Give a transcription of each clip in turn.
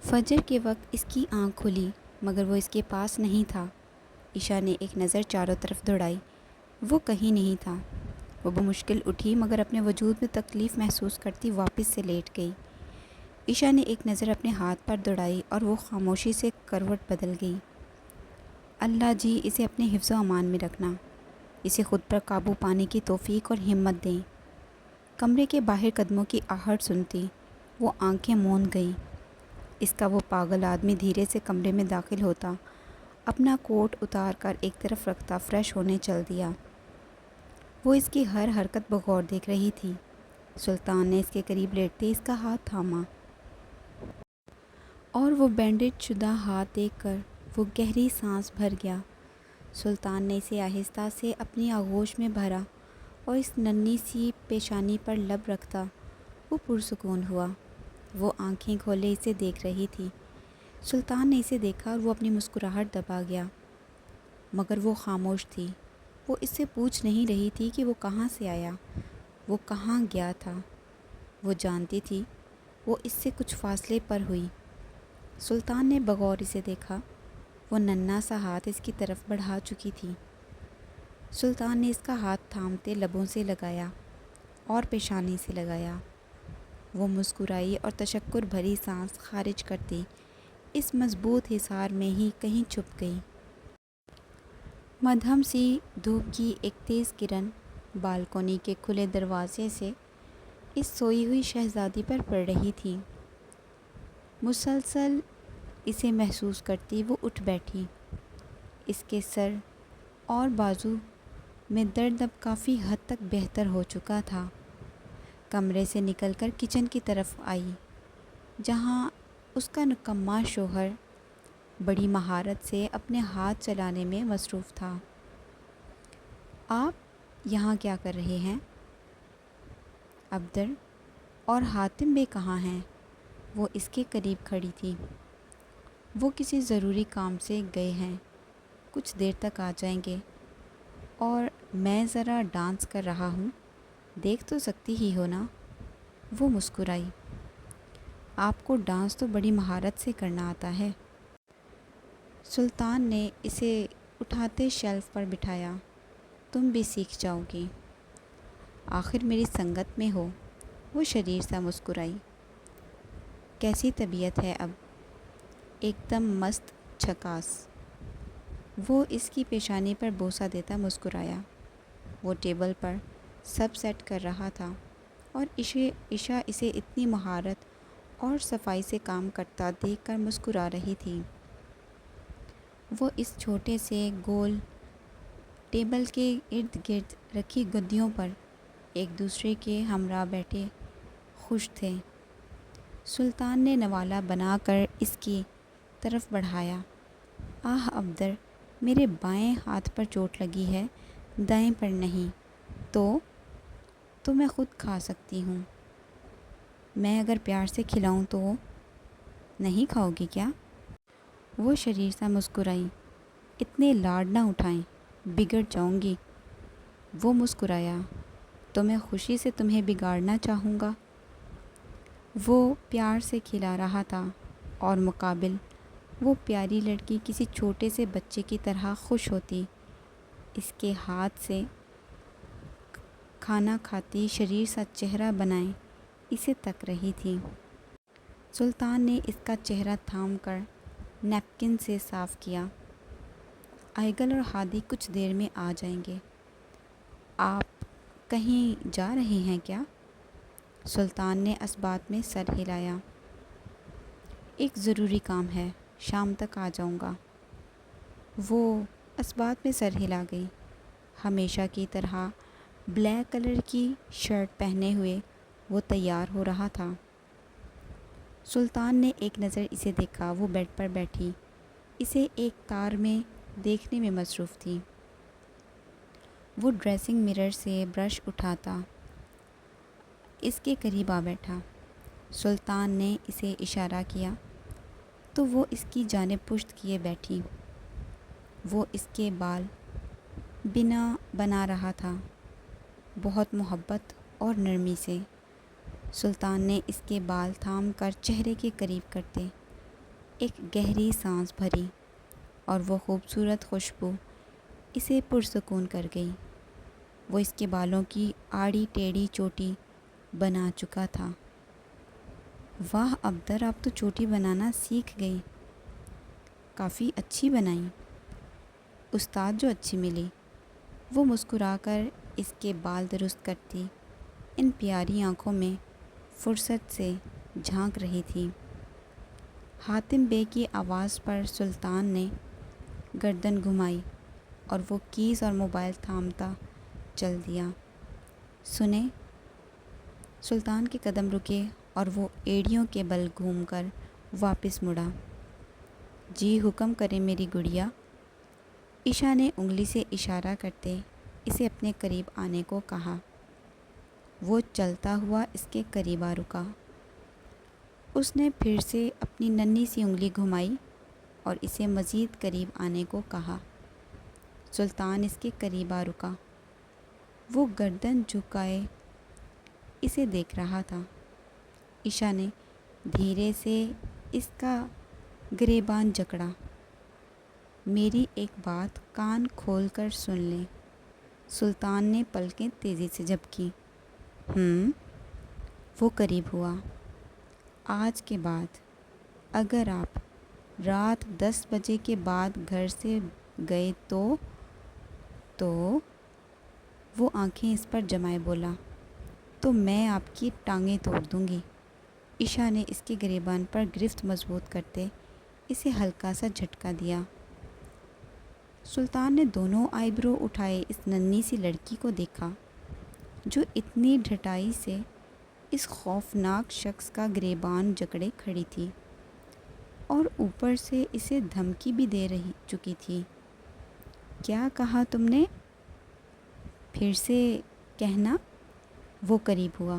فجر کے وقت اس کی آنکھ کھلی مگر وہ اس کے پاس نہیں تھا۔ عشاء نے ایک نظر چاروں طرف دوڑائی، وہ کہیں نہیں تھا۔ وہ بمشکل اٹھی مگر اپنے وجود میں تکلیف محسوس کرتی واپس سے لیٹ گئی۔ عشاء نے ایک نظر اپنے ہاتھ پر دوڑائی اور وہ خاموشی سے کروٹ بدل گئی۔ اللہ جی اسے اپنے حفظ و امان میں رکھنا، اسے خود پر قابو پانے کی توفیق اور ہمت دیں۔ کمرے کے باہر قدموں کی آہٹ سنتی وہ آنکھیں موند گئی۔ اس کا وہ پاگل آدمی دھیرے سے کمرے میں داخل ہوتا، اپنا کوٹ اتار کر ایک طرف رکھتا، فریش ہونے چل دیا۔ وہ اس کی ہر حرکت بغور دیکھ رہی تھی۔ سلطان نے اس کے قریب لیٹتے اس کا ہاتھ تھاما اور وہ بینڈیج شدہ ہاتھ دیکھ کر وہ گہری سانس بھر گیا۔ سلطان نے اسے آہستہ سے اپنی آغوش میں بھرا اور اس ننھی سی پیشانی پر لب رکھتا وہ پرسکون ہوا۔ وہ آنکھیں کھولے اسے دیکھ رہی تھی۔ سلطان نے اسے دیکھا اور وہ اپنی مسکراہٹ دبا گیا، مگر وہ خاموش تھی۔ وہ اس سے پوچھ نہیں رہی تھی کہ وہ کہاں سے آیا، وہ کہاں گیا تھا۔ وہ جانتی تھی وہ اس سے کچھ فاصلے پر ہوئی۔ سلطان نے بغور اسے دیکھا، وہ ننھا سا ہاتھ اس کی طرف بڑھا چکی تھی۔ سلطان نے اس کا ہاتھ تھامتے لبوں سے لگایا اور پیشانی سے لگایا۔ وہ مسکرائی اور تشکر بھری سانس خارج کرتی اس مضبوط حصار میں ہی کہیں چھپ گئی۔ مدھم سی دھوپ کی ایک تیز کرن بالکونی کے کھلے دروازے سے اس سوئی ہوئی شہزادی پر پڑ رہی تھی۔ مسلسل اسے محسوس کرتی وہ اٹھ بیٹھی۔ اس کے سر اور بازو میں درد اب کافی حد تک بہتر ہو چکا تھا۔ کمرے سے نکل کر کچن کی طرف آئی، جہاں اس کا نکمّا شوہر بڑی مہارت سے اپنے ہاتھ چلانے میں مصروف تھا۔ آپ یہاں کیا کر رہے ہیں؟ ابدر اور حاتم بے کہاں ہیں؟ وہ اس کے قریب کھڑی تھی۔ وہ کسی ضروری کام سے گئے ہیں، کچھ دیر تک آ جائیں گے، اور میں ذرا ڈانس کر رہا ہوں، دیکھ تو سکتی ہی ہو نا؟ وہ مسکرائی۔ آپ کو ڈانس تو بڑی مہارت سے کرنا آتا ہے۔ سلطان نے اسے اٹھاتے شیلف پر بٹھایا۔ تم بھی سیکھ جاؤ گی، آخر میری سنگت میں ہو۔ وہ شریر سا مسکرائی۔ کیسی طبیعت ہے اب؟ ایک دم مست جھکاس۔ وہ اس کی پیشانی پر بوسہ دیتا مسکرایا۔ وہ ٹیبل پر سب سیٹ کر رہا تھا اور عشاء اسے اتنی مہارت اور صفائی سے کام کرتا دیکھ کر مسکرا رہی تھی۔ وہ اس چھوٹے سے گول ٹیبل کے ارد گرد رکھی گدیوں پر ایک دوسرے کے ہمراہ بیٹھے خوش تھے۔ سلطان نے نوالہ بنا کر اس کی طرف بڑھایا۔ آہ ابدر، میرے بائیں ہاتھ پر چوٹ لگی ہے، دائیں پر نہیں، تو میں خود کھا سکتی ہوں۔ میں اگر پیار سے کھلاؤں تو؟ نہیں کھاؤ گی کیا؟ وہ شریر سا مسکرائی۔ اتنے لاڈ نہ اٹھائیں، بگڑ جاؤں گی۔ وہ مسکرایا۔ تو میں خوشی سے تمہیں بگاڑنا چاہوں گا۔ وہ پیار سے کھلا رہا تھا اور مقابل وہ پیاری لڑکی کسی چھوٹے سے بچے کی طرح خوش ہوتی، اس کے ہاتھ سے کھانا کھاتی شریر سا چہرہ بنائے اسے تک رہی تھی۔ سلطان نے اس کا چہرہ تھام کر نیپکن سے صاف کیا۔ آئگل اور ہادی کچھ دیر میں آ جائیں گے۔ آپ کہیں جا رہے ہیں کیا؟ سلطان نے اسبات میں سر ہلایا۔ ایک ضروری کام ہے، شام تک آ جاؤں گا۔ وہ اسبات میں سر ہلا گئی۔ ہمیشہ کی طرح بلیک کلر کی شرٹ پہنے ہوئے وہ تیار ہو رہا تھا۔ سلطان نے ایک نظر اسے دیکھا، وہ بیڈ پر بیٹھی اسے ایک تار میں دیکھنے میں مصروف تھی۔ وہ ڈریسنگ مرر سے برش اٹھاتا اس کے قریب آ بیٹھا۔ سلطان نے اسے اشارہ کیا تو وہ اس کی جانب پشت کیے بیٹھی۔ وہ اس کے بال بنا رہا تھا، بہت محبت اور نرمی سے۔ سلطان نے اس کے بال تھام کر چہرے کے قریب کرتے ایک گہری سانس بھری اور وہ خوبصورت خوشبو اسے پرسکون کر گئی۔ وہ اس کے بالوں کی آڑی ٹیڑھی چوٹی بنا چکا تھا۔ واہ ابدر، آپ تو چوٹی بنانا سیکھ گئی، کافی اچھی بنائی۔ استاد جو اچھی ملی۔ وہ مسکرا کر اس کے بال درست کرتی ان پیاری آنکھوں میں فرصت سے جھانک رہی تھی۔ حاتم بے کی آواز پر سلطان نے گردن گھمائی اور وہ کیز اور موبائل تھامتا چل دیا۔ سنیں، سلطان کے قدم رکے اور وہ ایڑیوں کے بل گھوم کر واپس مڑا۔ جی حکم کریں میری گڑیا۔ عشا نے انگلی سے اشارہ کرتے اسے اپنے قریب آنے کو کہا۔ وہ چلتا ہوا اس کے قریب آ رکا۔ اس نے پھر سے اپنی ننھی سی انگلی گھمائی اور اسے مزید قریب آنے کو کہا۔ سلطان اس کے قریب آ رکا۔ وہ گردن جھکائے اسے دیکھ رہا تھا۔ عشا نے دھیرے سے اس کا گریبان جکڑا۔ میری ایک بات کان کھول کر سن لیں۔ سلطان نے پلکیں تیزی سے جھپکیں۔ وہ قریب ہوا۔ آج کے بعد اگر آپ رات 10 بجے کے بعد گھر سے گئے تو وہ آنکھیں اس پر جمائے بولا، تو میں آپ کی ٹانگیں توڑ دوں گی۔ عشا نے اس کے گریبان پر گرفت مضبوط کرتے اسے ہلکا سا جھٹکا دیا۔ سلطان نے دونوں آئی برو اٹھائے اس ننھی سی لڑکی کو دیکھا جو اتنی ڈھٹائی سے اس خوفناک شخص کا گریبان جکڑے کھڑی تھی اور اوپر سے اسے دھمکی بھی دے رہی چکی تھی۔ کیا کہا تم نے؟ پھر سے کہنا۔ وہ قریب ہوا۔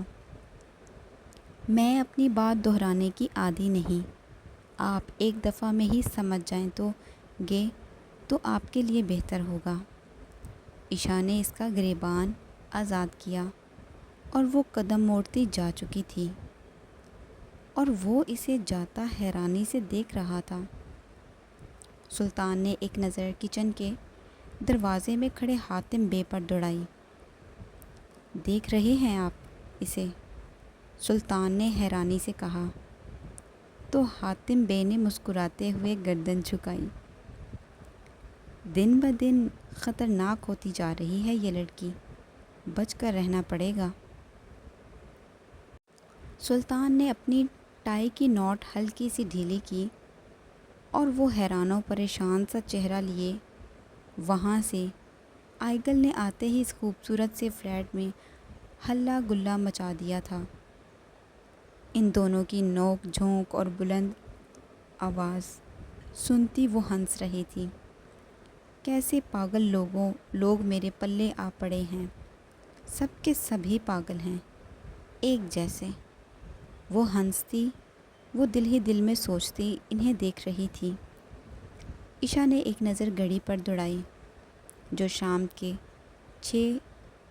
میں اپنی بات دہرانے کی عادی نہیں۔ آپ ایک دفعہ میں ہی سمجھ جائیں تو آپ کے لیے بہتر ہوگا۔ عشا نے اس کا گریبان آزاد کیا اور وہ قدم موڑتی جا چکی تھی اور وہ اسے جاتا حیرانی سے دیکھ رہا تھا۔ سلطان نے ایک نظر کچن کے دروازے میں کھڑے حاتم بے پر دوڑائی۔ دیکھ رہے ہیں آپ اسے؟ سلطان نے حیرانی سے کہا۔ تو حاتم بے نے مسکراتے ہوئے گردن جھکائی۔ دن بدن خطرناک ہوتی جا رہی ہے یہ لڑکی، بچ کر رہنا پڑے گا۔ سلطان نے اپنی ٹائی کی نوٹ ہلکی سی ڈھیلی کی اور وہ حیران و پریشان سا چہرہ لیے وہاں سے آئیگل نے آتے ہی اس خوبصورت سے فلیٹ میں ہلا گلا مچا دیا تھا۔ ان دونوں کی نوک جھونک اور بلند آواز سنتی وہ ہنس رہی تھی۔ کیسے پاگل لوگ میرے پلے آ پڑے ہیں، سب کے سبھی پاگل ہیں ایک جیسے۔ وہ ہنستی، وہ دل ہی دل میں سوچتی انہیں دیکھ رہی تھی۔ عشا نے ایک نظر گھڑی پر دوڑائی جو شام کے 6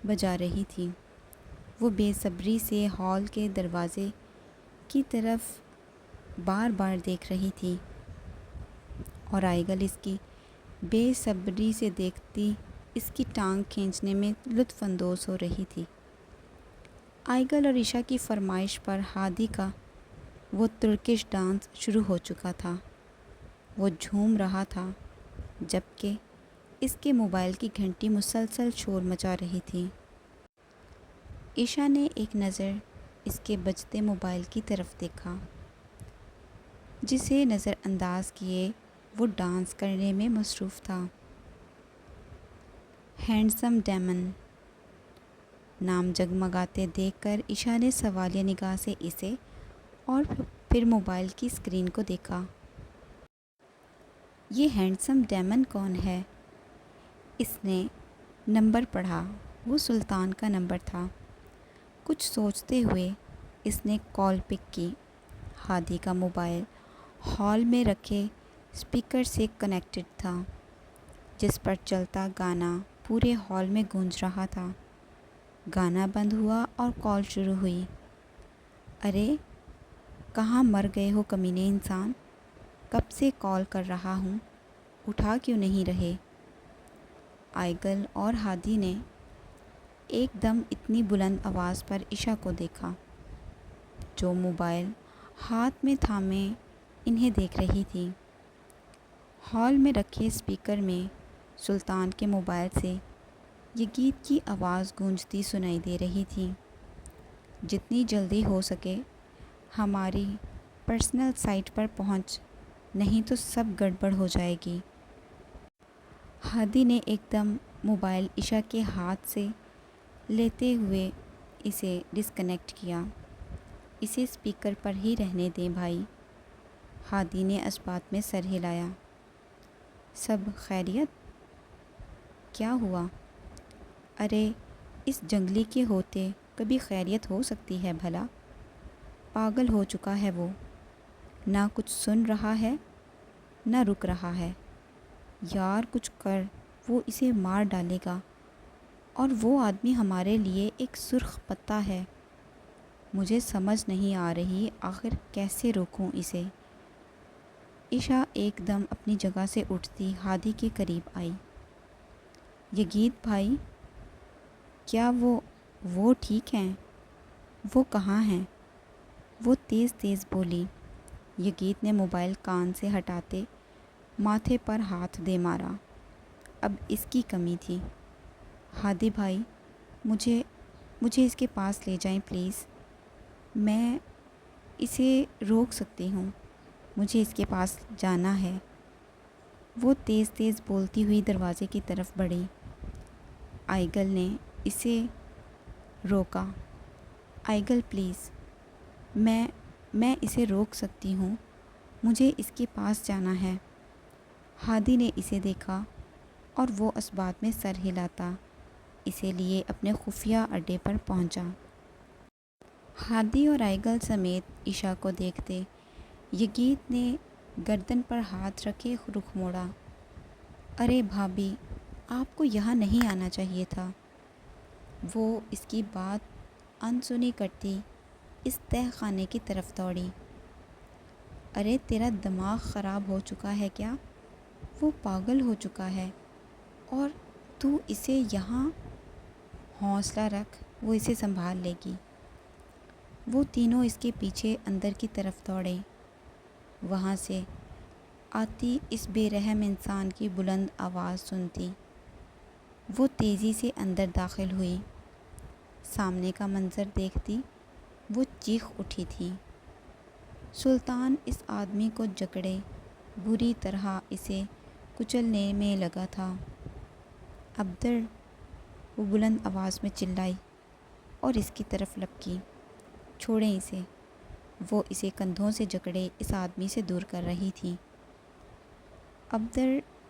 بجا رہی تھی۔ وہ بے صبری سے ہال کے دروازے کی طرف بار بار دیکھ رہی تھی اور آئیگل اس کی بے صبری سے دیکھتی اس کی ٹانگ کھینچنے میں لطف اندوز ہو رہی تھی۔ آئیگل اور عشا کی فرمائش پر ہادی کا وہ ترکش ڈانس شروع ہو چکا تھا۔ وہ جھوم رہا تھا جبکہ اس کے موبائل کی گھنٹی مسلسل شور مچا رہی تھی۔ عشا نے ایک نظر اس کے بجتے موبائل کی طرف دیکھا۔ جسے نظر انداز کیے وہ ڈانس کرنے میں مصروف تھا۔ ہینڈسم ڈیمن نام جگمگاتے دیکھ کر عشا نے سوالیہ نگاہ سے اسے اور پھر موبائل کی اسکرین کو دیکھا۔ یہ ہینڈسم ڈیمن کون ہے؟ اس نے نمبر پڑھا۔ وہ سلطان کا نمبر تھا۔ کچھ سوچتے ہوئے اس نے کال پک کی۔ ہادی کا موبائل ہال میں رکھے اسپیکر سے کنیکٹڈ تھا جس پر چلتا گانا پورے ہال میں گونج رہا تھا۔ گانا بند ہوا اور کال شروع ہوئی۔ ارے کہاں مر گئے ہو کمینے انسان، کب سے کال کر رہا ہوں، اٹھا کیوں نہیں رہے؟ آئگل اور ہادی نے ایک دم اتنی بلند آواز پر عشا کو دیکھا، جو موبائل ہاتھ میں تھامے انہیں دیکھ رہی تھی۔ ہال میں رکھے اسپیکر میں سلطان کے موبائل سے یہ گیت کی آواز گونجتی سنائی دے رہی تھی: جتنی جلدی ہو سکے ہماری پرسنل سائٹ پر پہنچ، نہیں تو سب گڑبڑ ہو جائے گی۔ ہادی نے ایک دم موبائل عشا کے ہاتھ سے لیتے ہوئے اسے ڈسکنیکٹ کیا۔ اسے اسپیکر پر ہی رہنے دیں بھائی۔ ہادی نے اثبات میں سر ہلایا۔ سب خیریت؟ کیا ہوا؟ ارے اس جنگلی کے ہوتے کبھی خیریت ہو سکتی ہے بھلا؟ پاگل ہو چکا ہے وہ، نہ کچھ سن رہا ہے نہ رک رہا ہے۔ یار کچھ کر، وہ اسے مار ڈالے گا، اور وہ آدمی ہمارے لیے ایک سرخ پتا ہے۔ مجھے سمجھ نہیں آ رہی آخر کیسے روکوں اسے۔ عشا ایک دم اپنی جگہ سے اٹھتی ہادی کے قریب آئی۔ یہ گیت بھائی، کیا وہ ٹھیک ہیں؟ وہ کہاں ہیں؟ وہ تیز تیز بولی۔ یہ گیت نے موبائل کان سے ہٹاتے ماتھے پر ہاتھ دے مارا۔ اب اس کی کمی تھی۔ ہادی بھائی، مجھے اس کے پاس لے جائیں پلیز۔ میں اسے روک سکتی ہوں، مجھے اس کے پاس جانا ہے۔ وہ تیز تیز بولتی ہوئی دروازے کی طرف بڑھی۔ آئگل نے اسے روکا۔ آئگل پلیز، میں اسے روک سکتی ہوں، مجھے اس کے پاس جانا ہے۔ ہادی نے اسے دیکھا اور وہ اثبات میں سر ہلاتا اسے لیے اپنے خفیہ اڈے پر پہنچا۔ ہادی اور آئگل سمیت عشا کو دیکھتے یہ گیت نے گردن پر ہاتھ رکھے رخ موڑا۔ ارے بھابھی، آپ کو یہاں نہیں آنا چاہیے تھا۔ وہ اس کی بات انسنی کرتی اس تہہ خانے کی طرف دوڑی۔ ارے تیرا دماغ خراب ہو چکا ہے کیا؟ وہ پاگل ہو چکا ہے، اور تو اسے یہاں؟ حوصلہ رکھ، وہ اسے سنبھال لے گی۔ وہ تینوں اس کے پیچھے اندر کی طرف دوڑے۔ وہاں سے آتی اس بے رحم انسان کی بلند آواز سنتی وہ تیزی سے اندر داخل ہوئی۔ سامنے کا منظر دیکھتی وہ چیخ اٹھی تھی۔ سلطان اس آدمی کو جکڑے بری طرح اسے کچلنے میں لگا تھا۔ ابدر، وہ بلند آواز میں چلائی اور اس کی طرف لپکی۔ چھوڑیں اسے، وہ اسے کندھوں سے جکڑے اس آدمی سے دور کر رہی تھی۔ ابدر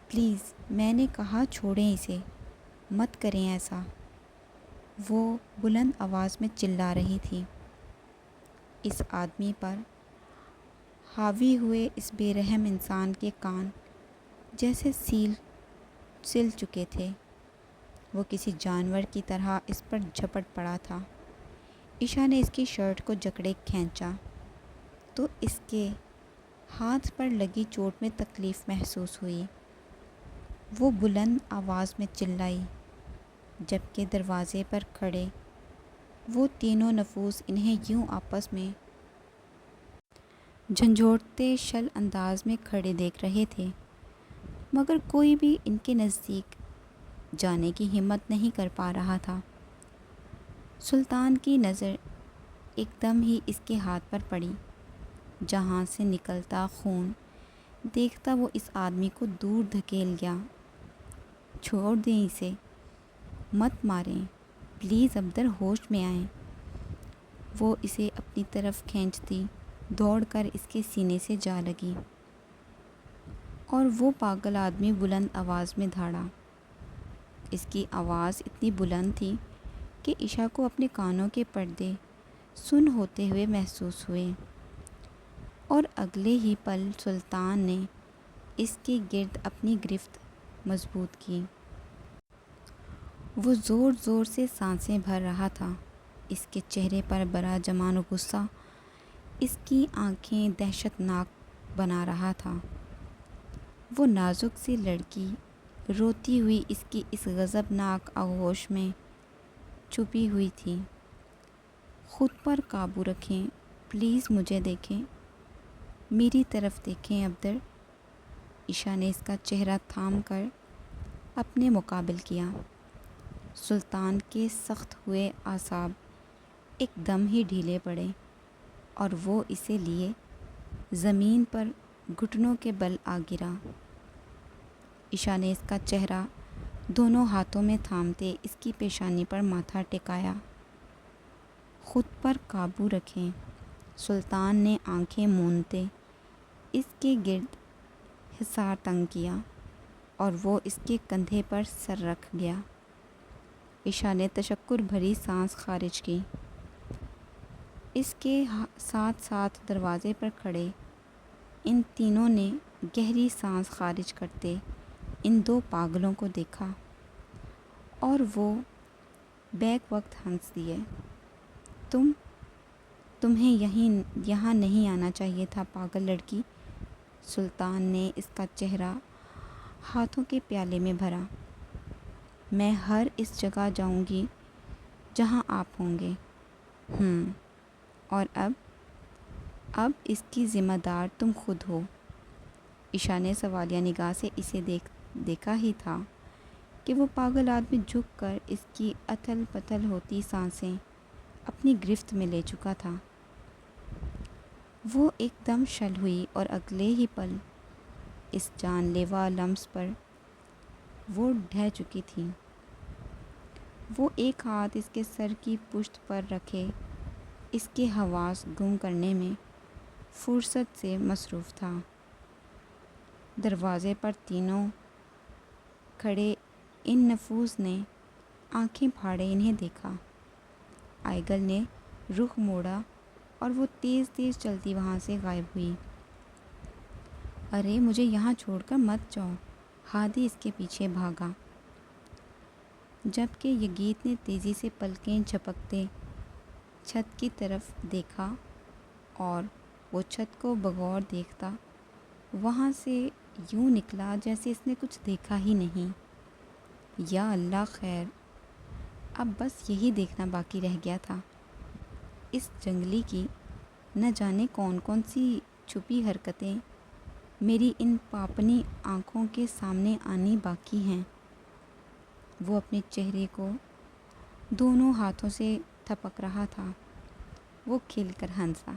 پلیز، میں نے کہا چھوڑیں اسے، مت کریں ایسا، وہ بلند آواز میں چلا رہی تھی۔ اس آدمی پر حاوی ہوئے اس بے رحم انسان کے کان جیسے سل چکے تھے۔ وہ کسی جانور کی طرح اس پر جھپٹ پڑا تھا۔ عشا نے اس کی شرٹ کو جکڑے کھینچا تو اس کے ہاتھ پر لگی چوٹ میں تکلیف محسوس ہوئی۔ وہ بلند آواز میں چلائی، جبکہ دروازے پر کھڑے وہ تینوں نفوس انہیں یوں آپس میں جھنجھوڑتے شل انداز میں کھڑے دیکھ رہے تھے، مگر کوئی بھی ان کے نزدیک جانے کی ہمت نہیں کر پا رہا تھا۔ سلطان کی نظر ایک دم ہی اس کے ہاتھ پر پڑی، جہاں سے نکلتا خون دیکھتا وہ اس آدمی کو دور دھکیل گیا۔ چھوڑ دیں اسے، مت ماریں پلیز ابدر، ہوش میں آئیں۔ وہ اسے اپنی طرف کھینچتی دوڑ کر اس کے سینے سے جا لگی، اور وہ پاگل آدمی بلند آواز میں دھاڑا۔ اس کی آواز اتنی بلند تھی کہ عشا کو اپنے کانوں کے پردے سن ہوتے ہوئے محسوس ہوئے، اور اگلے ہی پل سلطان نے اس کے گرد اپنی گرفت مضبوط کی۔ وہ زور زور سے سانسیں بھر رہا تھا، اس کے چہرے پر براجمان غصہ، اس کی آنکھیں دہشت ناک بنا رہا تھا۔ وہ نازک سی لڑکی روتی ہوئی اس کی اس غضبناک آغوش میں چھپی ہوئی تھی۔ خود پر قابو رکھیں، پلیز مجھے دیکھیں، میری طرف دیکھیں عبدر۔ عشاء نے اس کا چہرہ تھام کر اپنے مقابل کیا۔ سلطان کے سخت ہوئے اعصاب ایک دم ہی ڈھیلے پڑے اور وہ اسے لیے زمین پر گھٹنوں کے بل آ گرا۔ عشاء نے اس کا چہرہ دونوں ہاتھوں میں تھامتے اس کی پیشانی پر ماتھا ٹکایا۔ خود پر قابو رکھیں، سلطان نے آنکھیں مونتے اس کے گرد حصار تنگ کیا اور وہ اس کے کندھے پر سر رکھ گیا۔ عشاء نے تشکر بھری سانس خارج کی۔ اس کے ساتھ ساتھ دروازے پر کھڑے ان تینوں نے گہری سانس خارج کرتے ان دو پاگلوں کو دیکھا اور وہ بیک وقت ہنس دیے۔ تمہیں یہاں نہیں آنا چاہیے تھا پاگل لڑکی۔ سلطان نے اس کا چہرہ ہاتھوں کے پیالے میں بھرا۔ میں ہر اس جگہ جاؤں گی جہاں آپ ہوں گے۔ اور اب اس کی ذمہ دار تم خود ہو۔ عشاء نے سوالیہ نگاہ سے اسے دیکھا ہی تھا کہ وہ پاگل آدمی جھک کر اس کی اتھل پتھل ہوتی سانسیں اپنی گرفت میں لے چکا تھا۔ وہ ایک دم شل ہوئی اور اگلے ہی پل اس جان لیوا لمس پر وہ ڈھہ چکی تھی۔ وہ ایک ہاتھ اس کے سر کی پشت پر رکھے اس کے حواس گم کرنے میں فرصت سے مصروف تھا۔ دروازے پر تینوں کھڑے ان نفوس نے آنکھیں پھاڑے انہیں دیکھا۔ آئیگل نے رخ موڑا اور وہ تیز تیز چلتی وہاں سے غائب ہوئی۔ ارے مجھے یہاں چھوڑ کر مت جاؤ، ہادی اس کے پیچھے بھاگا۔ جب کہ یگیت نے تیزی سے پلکیں جھپکتے چھت کی طرف دیکھا اور وہ چھت کو بغور دیکھتا وہاں سے یوں نکلا جیسے اس نے کچھ دیکھا ہی نہیں۔ یا اللہ خیر، اب بس یہی دیکھنا باقی رہ گیا تھا۔ اس جنگلی کی نہ جانے کون کون سی چھپی حرکتیں میری ان پاپنی آنکھوں کے سامنے آنی باقی ہیں۔ وہ اپنے چہرے کو دونوں ہاتھوں سے تھپک رہا تھا۔ وہ کھل کر ہنسا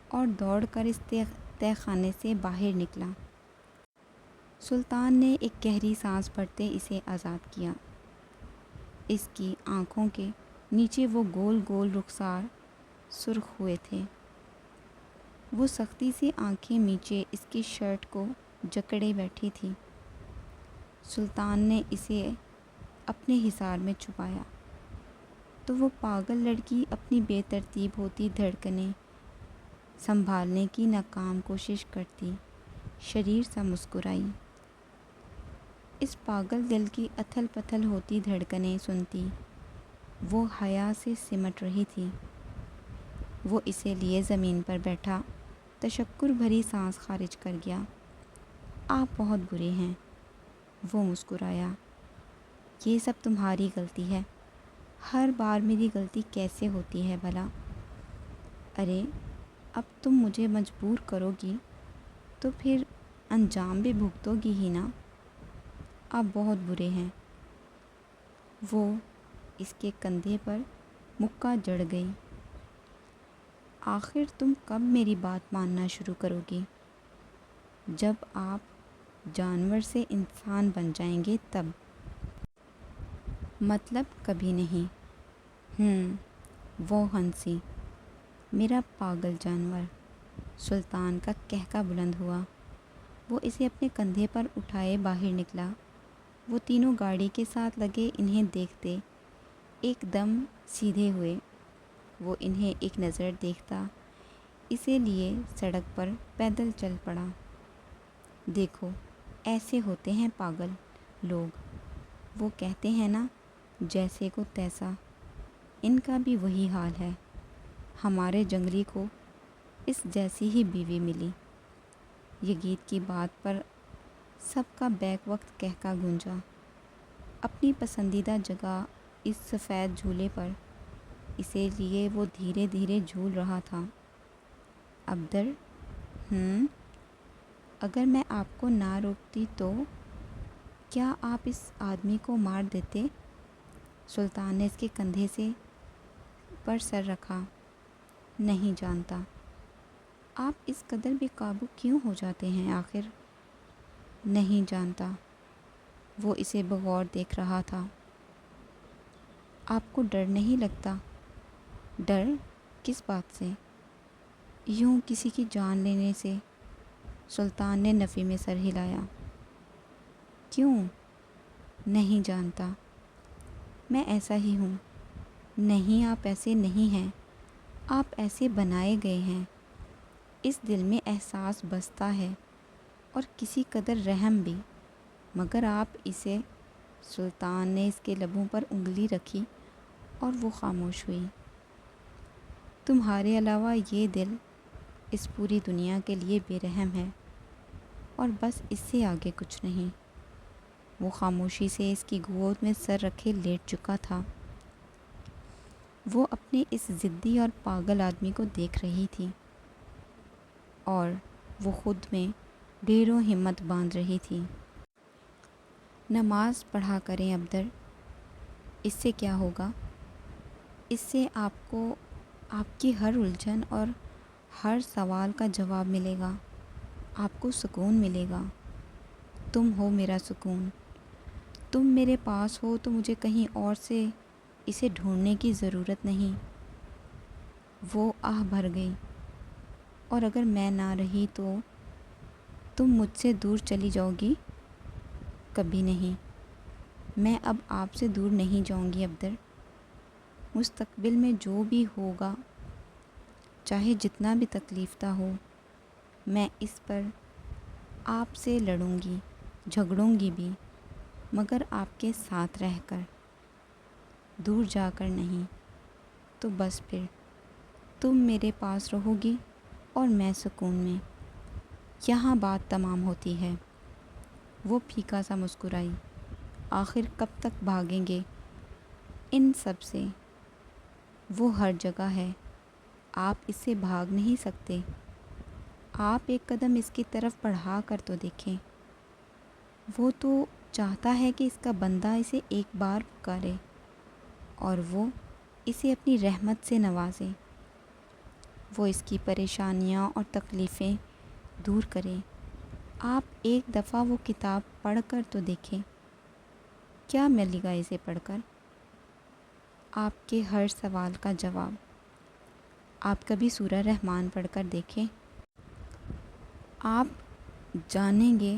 اور دوڑ کر اس تہہ خانے سے باہر نکلا۔ سلطان نے ایک گہری سانس بھرتے اسے آزاد کیا۔ اس کی آنکھوں کے نیچے وہ گول گول رخسار سرخ ہوئے تھے۔ وہ سختی سے آنکھیں میچے اس کی شرٹ کو جکڑے بیٹھی تھی۔ سلطان نے اسے اپنے حصار میں چھپایا تو وہ پاگل لڑکی اپنی بے ترتیب ہوتی دھڑکنیں سنبھالنے کی ناکام کوشش کرتی شریر سا مسکرائی۔ اس پاگل دل کی اتھل پتھل ہوتی دھڑکنیں سنتی وہ حیا سے سمٹ رہی تھی۔ وہ اسے لیے زمین پر بیٹھا تشکر بھری سانس خارج کر گیا۔ آپ بہت برے ہیں، وہ مسکرایا۔ یہ سب تمہاری غلطی ہے۔ ہر بار میری غلطی کیسے ہوتی ہے بھلا؟ ارے اب تم مجھے مجبور کرو گی تو پھر انجام بھی بھگتو گی ہی نا۔ آپ بہت برے ہیں۔ وہ اس کے کندھے پر مکہ جڑ گئی۔ آخر تم کب میری بات ماننا شروع کرو گی؟ جب آپ جانور سے انسان بن جائیں گے تب۔ مطلب کبھی نہیں۔ وہ ہنسی۔ میرا پاگل جانور۔ سلطان کا قہقہ بلند ہوا۔ وہ اسے اپنے کندھے پر اٹھائے باہر نکلا۔ وہ تینوں گاڑی کے ساتھ لگے انہیں دیکھتے ایک دم سیدھے ہوئے۔ وہ انہیں ایک نظر دیکھتا اسے لیے سڑک پر پیدل چل پڑا۔ دیکھو ایسے ہوتے ہیں پاگل لوگ، وہ کہتے ہیں نا جیسے کو تیسا، ان کا بھی وہی حال ہے۔ ہمارے جنگلی کو اس جیسی ہی بیوی ملی، یہ گیت کی بات پر سب کا بیک وقت کہکا گونجا۔ اپنی پسندیدہ جگہ اس سفید جھولے پر اسی لیے وہ دھیرے دھیرے جھول رہا تھا۔ ابدر، اگر میں آپ کو نہ روکتی تو کیا آپ اس آدمی کو مار دیتے؟ سلطان نے اس کے کندھے سے پر سر رکھا۔ نہیں جانتا۔ آپ اس قدر بے قابو کیوں ہو جاتے ہیں آخر؟ نہیں جانتا۔ وہ اسے بغور دیکھ رہا تھا۔ آپ کو ڈر نہیں لگتا؟ ڈر کس بات سے؟ یوں کسی کی جان لینے سے؟ سلطان نے نفی میں سر ہلایا۔ کیوں؟ نہیں جانتا۔ میں ایسا ہی ہوں۔ نہیں، آپ ایسے نہیں ہیں۔ آپ ایسے بنائے گئے ہیں۔ اس دل میں احساس بستا ہے اور کسی قدر رحم بھی، مگر آپ اسے… سلطان نے اس کے لبوں پر انگلی رکھی اور وہ خاموش ہوئی۔ تمہارے علاوہ یہ دل اس پوری دنیا کے لیے بے رحم ہے، اور بس اس سے آگے کچھ نہیں۔ وہ خاموشی سے اس کی گود میں سر رکھے لیٹ چکا تھا۔ وہ اپنے اس ضدی اور پاگل آدمی کو دیکھ رہی تھی، اور وہ خود میں ڈھیروں ہمت باندھ رہی تھی۔ نماز پڑھا کریں ابدر۔ اس سے کیا ہوگا؟ اس سے آپ کو آپ کی ہر الجھن اور ہر سوال کا جواب ملے گا۔ آپ کو سکون ملے گا۔ تم ہو میرا سکون۔ تم میرے پاس ہو تو مجھے کہیں اور سے اسے ڈھونڈنے کی ضرورت نہیں۔ وہ آہ بھر گئی۔ اور اگر میں نہ رہی تو تم مجھ سے دور چلی جاؤ گی؟ کبھی نہیں۔ میں اب آپ سے دور نہیں جاؤں گی ابدر۔ مستقبل میں جو بھی ہوگا، چاہے جتنا بھی تکلیف دہ ہو، میں اس پر آپ سے لڑوں گی، جھگڑوں گی بھی، مگر آپ کے ساتھ رہ کر، دور جا کر نہیں۔ تو بس پھر تم میرے پاس رہو گی اور میں سکون میں۔ یہاں بات تمام ہوتی ہے۔ وہ پھیکا سا مسکرائی۔ آخر کب تک بھاگیں گے ان سب سے؟ وہ ہر جگہ ہے۔ آپ اس سے بھاگ نہیں سکتے۔ آپ ایک قدم اس کی طرف بڑھا کر تو دیکھیں۔ وہ تو چاہتا ہے کہ اس کا بندہ اسے ایک بار پکارے اور وہ اسے اپنی رحمت سے نوازے۔ وہ اس کی پریشانیاں اور تکلیفیں دور کرے۔ آپ ایک دفعہ وہ کتاب پڑھ کر تو دیکھیں۔ کیا ملے گا اسے پڑھ کر؟ آپ کے ہر سوال کا جواب۔ آپ کبھی سورہ رحمان پڑھ کر دیکھیں۔ آپ جانیں گے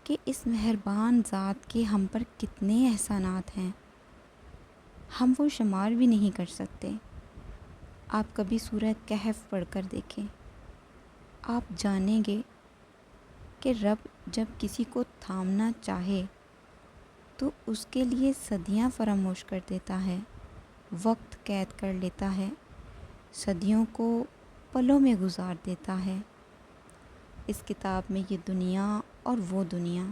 کہ اس مہربان ذات کے ہم پر کتنے احسانات ہیں، ہم وہ شمار بھی نہیں کر سکتے۔ آپ کبھی سورہ کہف پڑھ کر دیکھیں۔ آپ جانیں گے کہ رب جب کسی کو تھامنا چاہے تو اس کے لیے صدیاں فراموش کر دیتا ہے، وقت قید کر لیتا ہے، صدیوں کو پلوں میں گزار دیتا ہے۔ اس کتاب میں یہ دنیا اور وہ دنیا،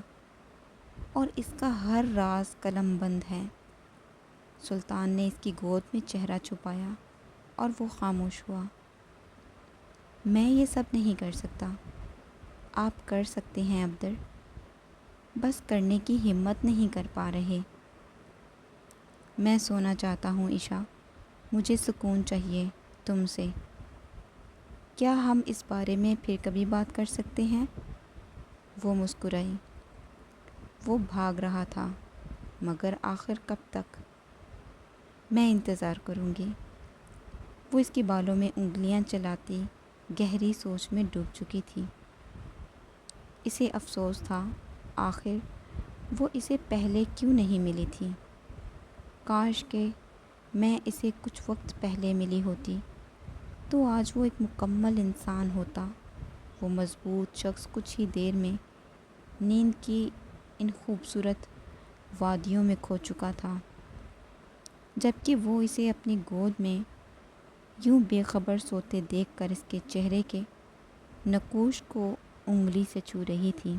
اور اس کا ہر راز قلم بند ہے۔ سلطان نے اس کی گود میں چہرہ چھپایا اور وہ خاموش ہوا۔ میں یہ سب نہیں کر سکتا۔ آپ کر سکتے ہیں ابدر، بس کرنے کی ہمت نہیں کر پا رہے۔ میں سونا چاہتا ہوں عشا، مجھے سکون چاہیے تم سے۔ کیا ہم اس بارے میں پھر کبھی بات کر سکتے ہیں؟ وہ مسکرائی۔ وہ بھاگ رہا تھا، مگر آخر کب تک؟ میں انتظار کروں گی۔ وہ اس کے بالوں میں انگلیاں چلاتی گہری سوچ میں ڈوب چکی تھی۔ اسے افسوس تھا، آخر وہ اسے پہلے کیوں نہیں ملی تھی؟ کاش کہ میں اسے کچھ وقت پہلے ملی ہوتی تو آج وہ ایک مکمل انسان ہوتا۔ وہ مضبوط شخص کچھ ہی دیر میں نیند کی ان خوبصورت وادیوں میں کھو چکا تھا، جبکہ وہ اسے اپنی گود میں یوں بے خبر سوتے دیکھ کر اس کے چہرے کے نقوش کو انگلی سے چھو رہی تھی۔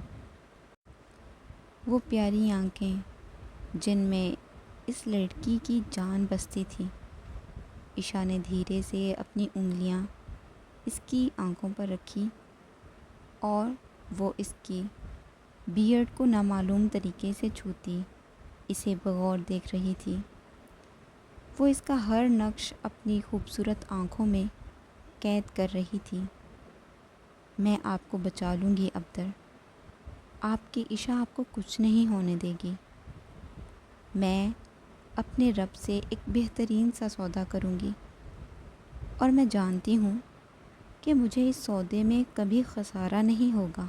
وہ پیاری آنکھیں جن میں اس لڑکی کی جان بستی تھی۔ عشاء نے دھیرے سے اپنی انگلیاں اس کی آنکھوں پر رکھی اور وہ اس کی بیئرڈ کو نامعلوم طریقے سے چھوتی اسے بغور دیکھ رہی تھی۔ وہ اس کا ہر نقش اپنی خوبصورت آنکھوں میں قید کر رہی تھی۔ میں آپ کو بچا لوں گی ابدر، آپ کی عشاء آپ کو کچھ نہیں ہونے دے گی۔ میں اپنے رب سے ایک بہترین سا سودا کروں گی اور میں جانتی ہوں کہ مجھے اس سودے میں کبھی خسارہ نہیں ہوگا۔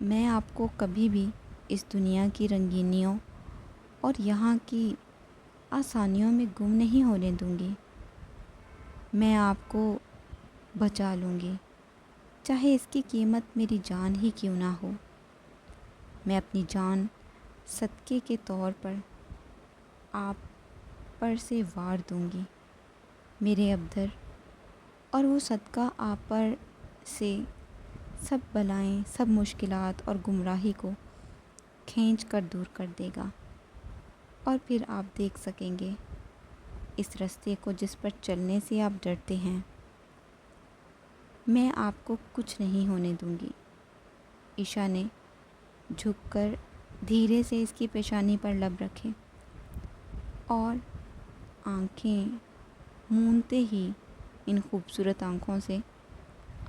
میں آپ کو کبھی بھی اس دنیا کی رنگینیوں اور یہاں کی آسانیوں میں گم نہیں ہونے دوں گی۔ میں آپ کو بچا لوں گی، چاہے اس کی قیمت میری جان ہی کیوں نہ ہو۔ میں اپنی جان صدقے کے طور پر آپ پر سے وار دوں گی میرے ابدر، اور وہ صدقہ آپ پر سے سب بلائیں، سب مشکلات اور گمراہی کو کھینچ کر دور کر دے گا، اور پھر آپ دیکھ سکیں گے اس راستے کو جس پر چلنے سے آپ ڈرتے ہیں۔ میں آپ کو کچھ نہیں ہونے دوں گی۔ عشاء نے جھک کر دھیرے سے اس کی پیشانی پر لب رکھے اور آنکھیں مونتے ہی ان خوبصورت آنکھوں سے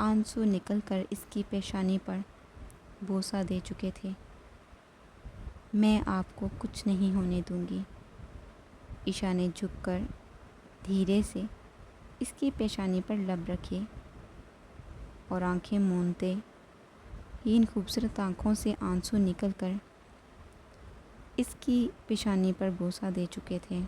آنسو نکل کر اس کی پیشانی پر بوسہ دے چکے تھے۔ میں آپ کو کچھ نہیں ہونے دوں گی۔ عشاء نے جھک کر دھیرے سے اس کی پیشانی پر لب رکھے اور آنکھیں مونتے ہی ان خوبصورت آنکھوں سے آنسو نکل کر اس کی پیشانی پر بوسہ دے چکے تھے۔